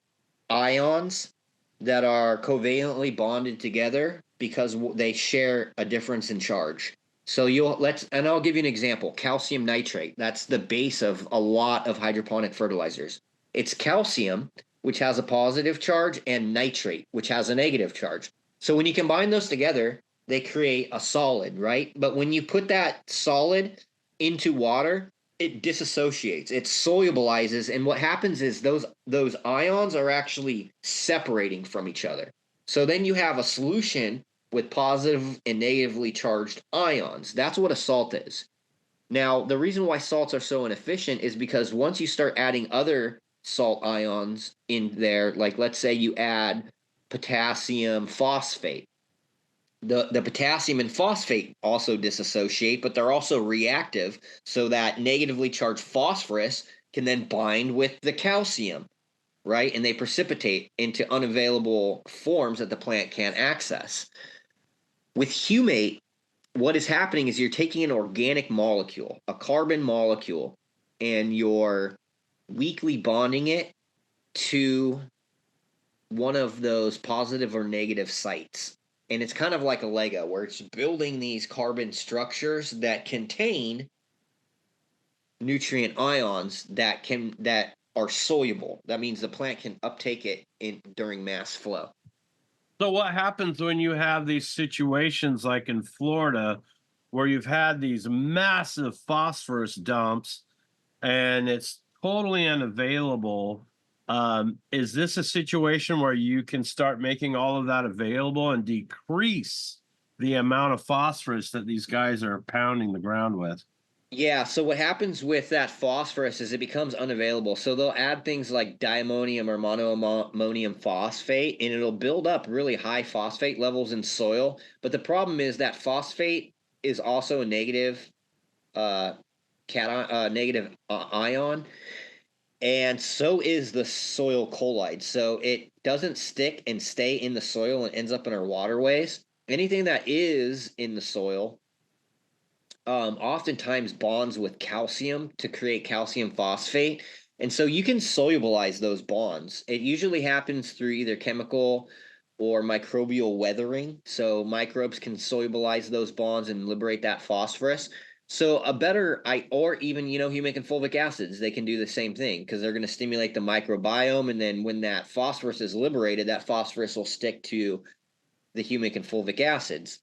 ions that are covalently bonded together because they share a difference in charge. So and I'll give you an example. Calcium nitrate. That's the base of a lot of hydroponic fertilizers. It's calcium, which has a positive charge, and nitrate, which has a negative charge. So when you combine those together, they create a solid, right? But when you put that solid into water, it disassociates, it solubilizes, and what happens is those ions are actually separating from each other. So then you have a solution with positive and negatively charged ions. That's what a salt is. Now, the reason why salts are so inefficient is because once you start adding other salt ions in there, like let's say you add potassium phosphate, the potassium and phosphate also disassociate, but they're also reactive, so that negatively charged phosphorus can then bind with the calcium, right? And they precipitate into unavailable forms that the plant can't access. With humate, what is happening is you're taking an organic molecule, a carbon molecule, and you're weakly bonding it to one of those positive or negative sites. And it's kind of like a Lego where it's building these carbon structures that contain nutrient ions that are soluble. That means the plant can uptake it during mass flow. So what happens when you have these situations like in Florida where you've had these massive phosphorus dumps and it's totally unavailable? Is this a situation where you can start making all of that available and decrease the amount of phosphorus that these guys are pounding the ground with? Yeah, so what happens with that phosphorus is it becomes unavailable. So they'll add things like diammonium or monoammonium phosphate, and it'll build up really high phosphate levels in soil. But the problem is that phosphate is also a negative negative ion, and so is the soil colloid. So it doesn't stick and stay in the soil and ends up in our waterways. Anything that is in the soil oftentimes bonds with calcium to create calcium phosphate. And so you can solubilize those bonds. It usually happens through either chemical or microbial weathering. So microbes can solubilize those bonds and liberate that phosphorus. So or even, humic and fulvic acids, they can do the same thing because they're going to stimulate the microbiome. And then when that phosphorus is liberated, that phosphorus will stick to the humic and fulvic acids.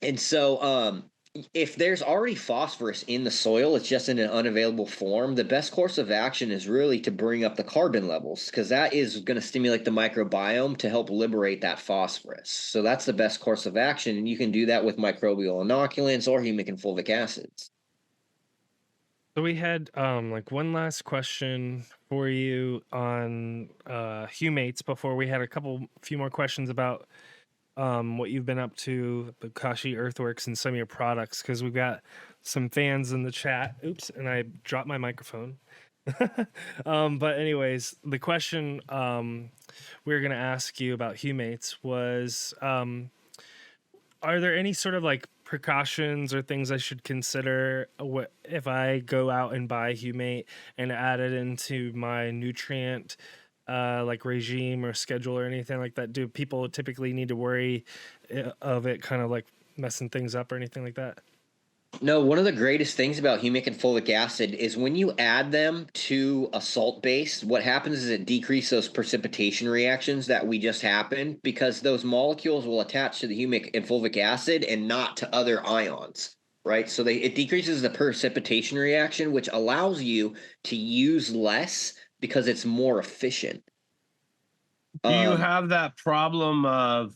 And so if there's already phosphorus in the soil, it's just in an unavailable form, the best course of action is really to bring up the carbon levels because that is going to stimulate the microbiome to help liberate that phosphorus. So that's the best course of action, and you can do that with microbial inoculants or humic and fulvic acids. So we had like one last question for you on humates before we had a few more questions about what you've been up to, the Kashi Earthworks, and some of your products, because we've got some fans in the chat. Oops, and I dropped my microphone. But anyways, the question we were going to ask you about humates was, are there any sort of like precautions or things I should consider if I go out and buy humate and add it into my nutrient like regime or schedule or anything like that? Do people typically need to worry of it kind of like messing things up or anything like that? No, one of the greatest things about humic and fulvic acid is when you add them to a salt base, what happens is it decreases those precipitation reactions that we just happened because those molecules will attach to the humic and fulvic acid and not to other ions, right? So it decreases the precipitation reaction, which allows you to use less because it's more efficient. Do you have that problem of,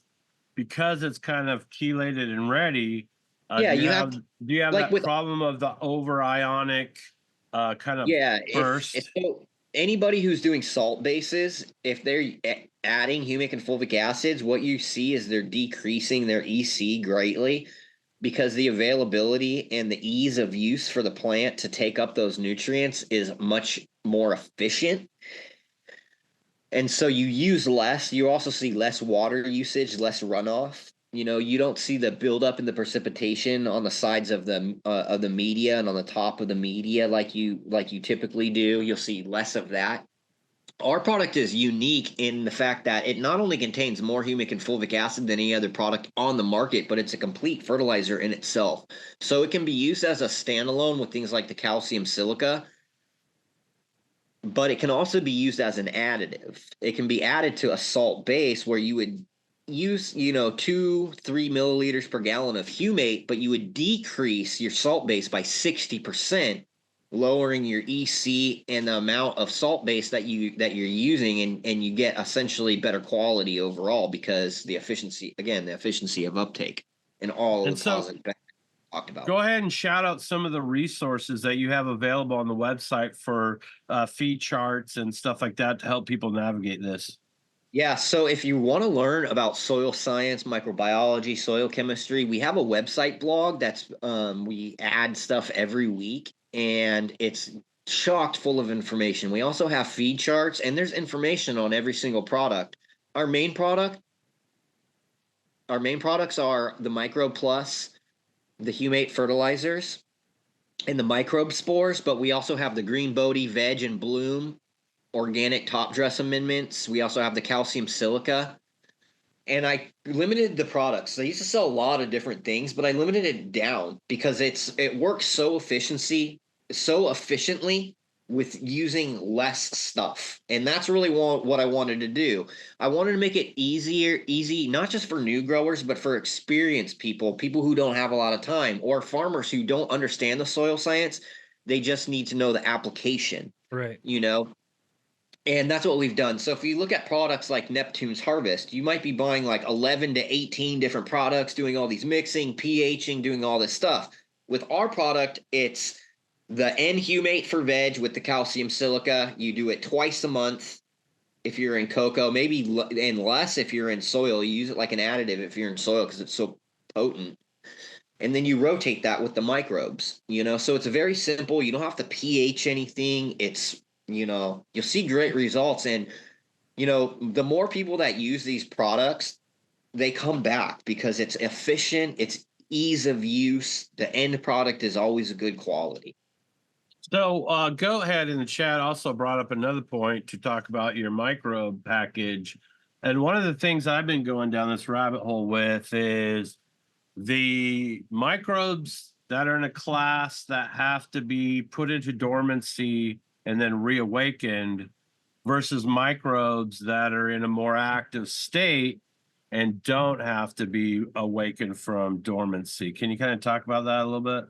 because it's kind of chelated and ready? Yeah, do you have like that problem of the over ionic kind of burst? If so, anybody who's doing salt bases, if they're adding humic and fulvic acids, what you see is they're decreasing their EC greatly because the availability and the ease of use for the plant to take up those nutrients is much more efficient. And so you use less. You also see less water usage, less runoff. You don't see the buildup in the precipitation on the sides of the media and on the top of the media like you typically do. You'll see less of that. Our product is unique in the fact that it not only contains more humic and fulvic acid than any other product on the market, but it's a complete fertilizer in itself. So it can be used as a standalone with things like the calcium silica, but it can also be used as an additive. It can be added to a salt base where you would use, 2-3 milliliters per gallon of humate, but you would decrease your salt base by 60%, lowering your EC and the amount of salt base that you're using, and you get essentially better quality overall because the efficiency of uptake and all And of the so positive benefits talked about. go ahead and shout out some of the resources that you have available on the website for feed charts and stuff like that to help people navigate this. Yeah, so if you want to learn about soil science, microbiology, soil chemistry, we have a website blog that's we add stuff every week, and it's chocked full of information. We also have feed charts, and there's information on every single product. Our main product, our main products are the Micro Plus, the Humate Fertilizers, and the microbe spores, but we also have the Green Bodie Veg and Bloom organic top dress amendments. We also have the calcium silica. And I limited the products. I used to sell a lot of different things, but I limited it down because it works so efficiently with using less stuff. And that's really what I wanted to do. I wanted to make it easy, not just for new growers, but for experienced people who don't have a lot of time, or farmers who don't understand the soil science. They just need to know the application. Right. And that's what we've done. So if you look at products like Neptune's Harvest, you might be buying like 11 to 18 different products, doing all these mixing, pHing, doing all this stuff. With our product, it's the N-Humate for veg with the calcium silica. You do it twice a month if you're in cocoa, maybe and less if you're in soil. You use it like an additive if you're in soil because it's so potent. And then you rotate that with the microbes, so it's very simple. You don't have to pH anything. It's you'll see great results. And, the more people that use these products, they come back because it's efficient, it's ease of use. The end product is always a good quality. So Go Ahead in the chat also brought up another point to talk about your microbe package. And one of the things I've been going down this rabbit hole with is the microbes that are in a class that have to be put into dormancy and then reawakened versus microbes that are in a more active state and don't have to be awakened from dormancy. Can you kind of talk about that a little bit?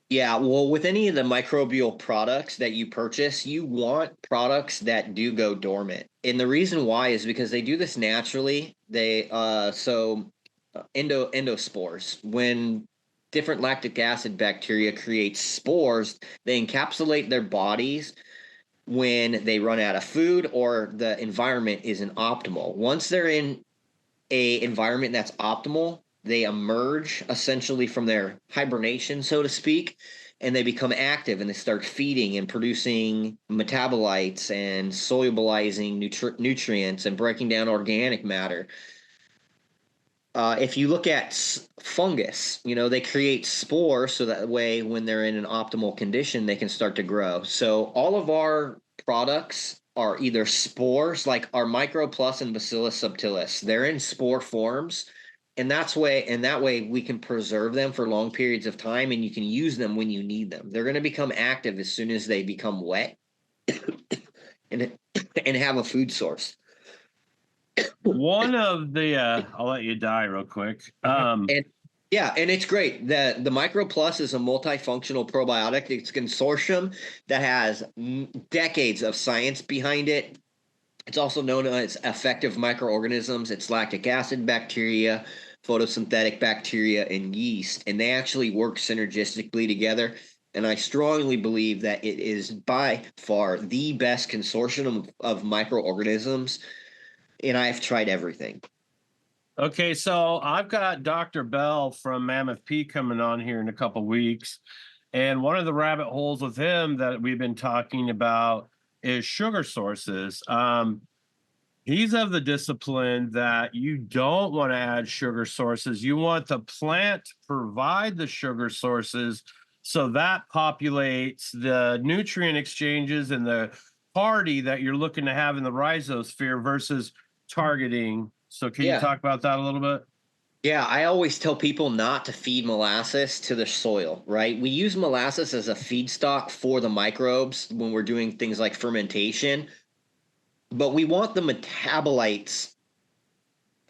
Yeah, well, with any of the microbial products that you purchase, you want products that do go dormant. And the reason why is because they do this naturally. Endospores, when different lactic acid bacteria create spores, they encapsulate their bodies when they run out of food or the environment isn't optimal. Once they're in a environment that's optimal, they emerge essentially from their hibernation, so to speak, and they become active and they start feeding and producing metabolites and solubilizing nutrients and breaking down organic matter. If you look at fungus, they create spores so that way when they're in an optimal condition, they can start to grow. So all of our products are either spores, like our Micro Plus and Bacillus subtilis. They're in spore forms, and that way we can preserve them for long periods of time, and you can use them when you need them. They're going to become active as soon as they become wet and have a food source. One of the I'll let you die real quick. And it's great. The Micro Plus is a multifunctional probiotic. It's a consortium that has decades of science behind it. It's also known as effective microorganisms. It's lactic acid bacteria, photosynthetic bacteria, and yeast, and they actually work synergistically together. And I strongly believe that it is by far the best consortium of microorganisms. And I've tried everything. Okay, so I've got Dr. Bell from Mammoth P coming on here in a couple weeks. And one of the rabbit holes with him that we've been talking about is sugar sources. He's of the discipline that you don't want to add sugar sources. You want the plant to provide the sugar sources so that populates the nutrient exchanges and the party that you're looking to have in the rhizosphere versus targeting. So can you talk about that a little bit? Yeah, I always tell people not to feed molasses to the soil, right? We use molasses as a feedstock for the microbes when we're doing things like fermentation, but we want the metabolites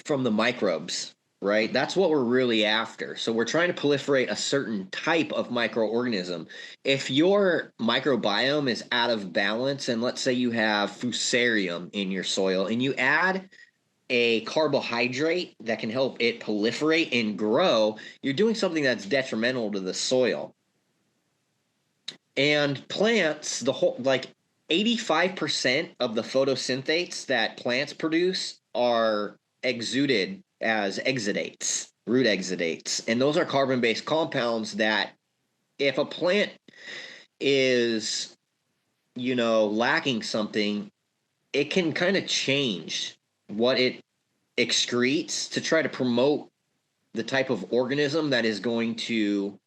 from the microbes, right? That's what we're really after. So we're trying to proliferate a certain type of microorganism. If your microbiome is out of balance, and let's say you have fusarium in your soil, and you add a carbohydrate that can help it proliferate and grow, you're doing something that's detrimental to the soil. And plants, the whole, like 85% of the photosynthates that plants produce are exuded as exudates, root exudates. And those are carbon-based compounds that if a plant is, lacking something, it can kind of change what it excretes to try to promote the type of organism that is going to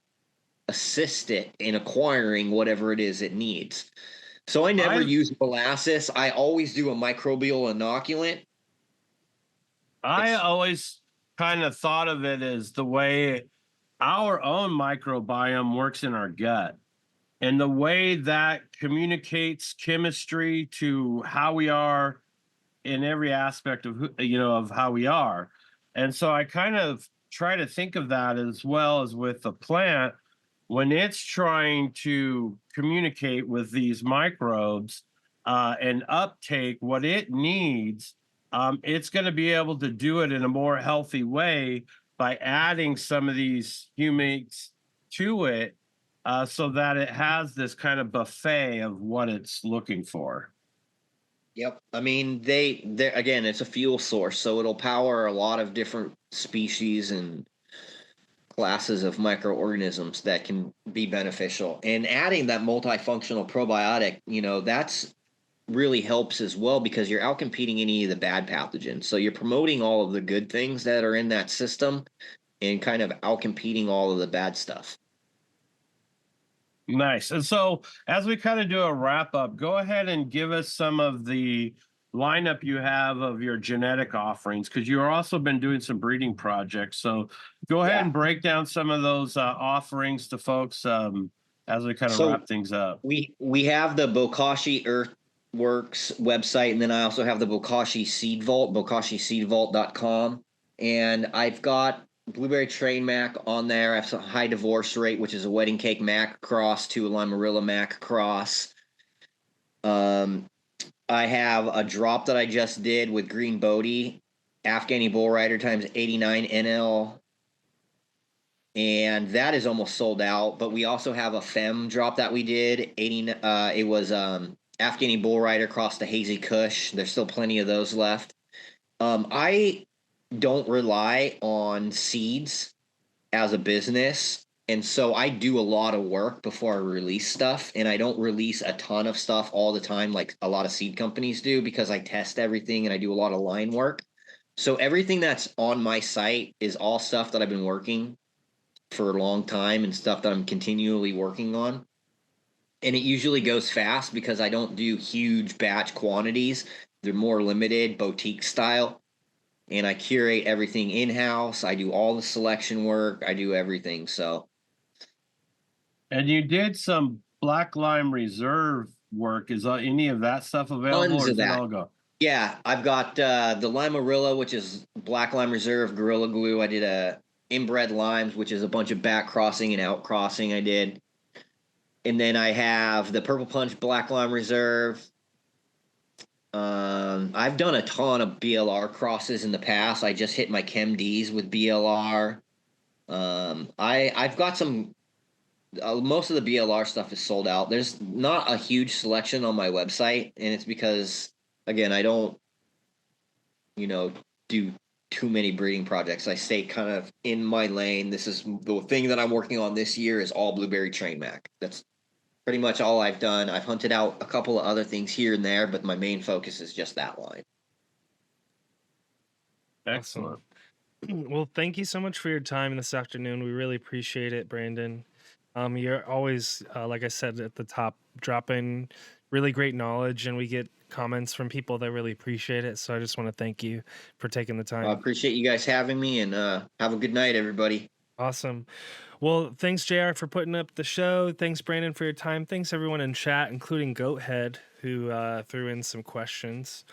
assist it in acquiring whatever it is it needs. So I never use molasses. I always do a microbial inoculant. I always kind of thought of it as the way our own microbiome works in our gut, and the way that communicates chemistry to how we are in every aspect of of how we are. And so I kind of try to think of that as well as with the plant when it's trying to communicate with these microbes and uptake what it needs. It's going to be able to do it in a more healthy way by adding some of these humates to it, so that it has this kind of buffet of what it's looking for. Yep. I mean, they again, it's a fuel source, so it'll power a lot of different species and classes of microorganisms that can be beneficial. And adding that multifunctional probiotic, that's really helps as well, because you're outcompeting any of the bad pathogens. So you're promoting all of the good things that are in that system and kind of outcompeting all of the bad stuff. Nice. And so as we kind of do a wrap up, go ahead and give us some of the lineup you have of your genetic offerings, because you've also been doing some breeding projects. So go ahead and break down some of those offerings to folks as we kind of wrap things up. We have the Bokashi Earthworks website, and then I also have the Bokashi Seed Vault, bokashiseedvault.com. And I've got Blueberry Train Mac on there. I have some high divorce rate, which is a wedding cake mac cross to a Limarilla mac cross. I have a drop that I just did with Green Bodie, Afghani Bull Rider times 89 NL, and that is almost sold out. But we also have a Fem drop that we did. It was Afghani Bull Rider crossed to Hazy Kush. There's still plenty of those left. I don't rely on seeds as a business. And so I do a lot of work before I release stuff, and I don't release a ton of stuff all the time like a lot of seed companies do, because I test everything and I do a lot of line work. So everything that's on my site is all stuff that I've been working for a long time and stuff that I'm continually working on. And it usually goes fast because I don't do huge batch quantities. They're more limited, boutique style. And I curate everything in-house. I do all the selection work. I do everything. So. And you did some Black Lime Reserve work. Is any of that stuff available? Tons of that. Yeah, I've got the Limarilla, which is Black Lime Reserve Gorilla Glue. I did a inbred limes, which is a bunch of back crossing and out crossing I did. And then I have the Purple Punch Black Lime Reserve. I've done a ton of BLR crosses in the past. I just hit my ChemDs with BLR. I've got some. Most of the BLR stuff is sold out. There's not a huge selection on my website, and it's because, again, I don't, do too many breeding projects. I stay kind of in my lane. This is the thing that I'm working on this year is all Blueberry Train Mac. That's pretty much all I've done. I've hunted out a couple of other things here and there, but my main focus is just that line. Excellent. Well, thank you so much for your time this afternoon. We really appreciate it, Brandon. You're always, like I said at the top, dropping really great knowledge, and we get comments from people that really appreciate it. So I just want to thank you for taking the time. I appreciate you guys having me, and have a good night, everybody. Awesome. Well, thanks, JR, for putting up the show. Thanks, Brandon, for your time. Thanks, everyone in chat, including Goathead, who threw in some questions.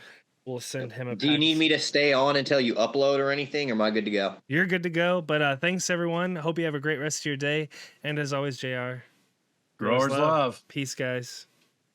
we'll send him a Do you need me to stay on until you upload or anything, or am I good to go? You're good to go. But thanks, everyone. Hope you have a great rest of your day. And as always, JR, Growers love. Peace, guys.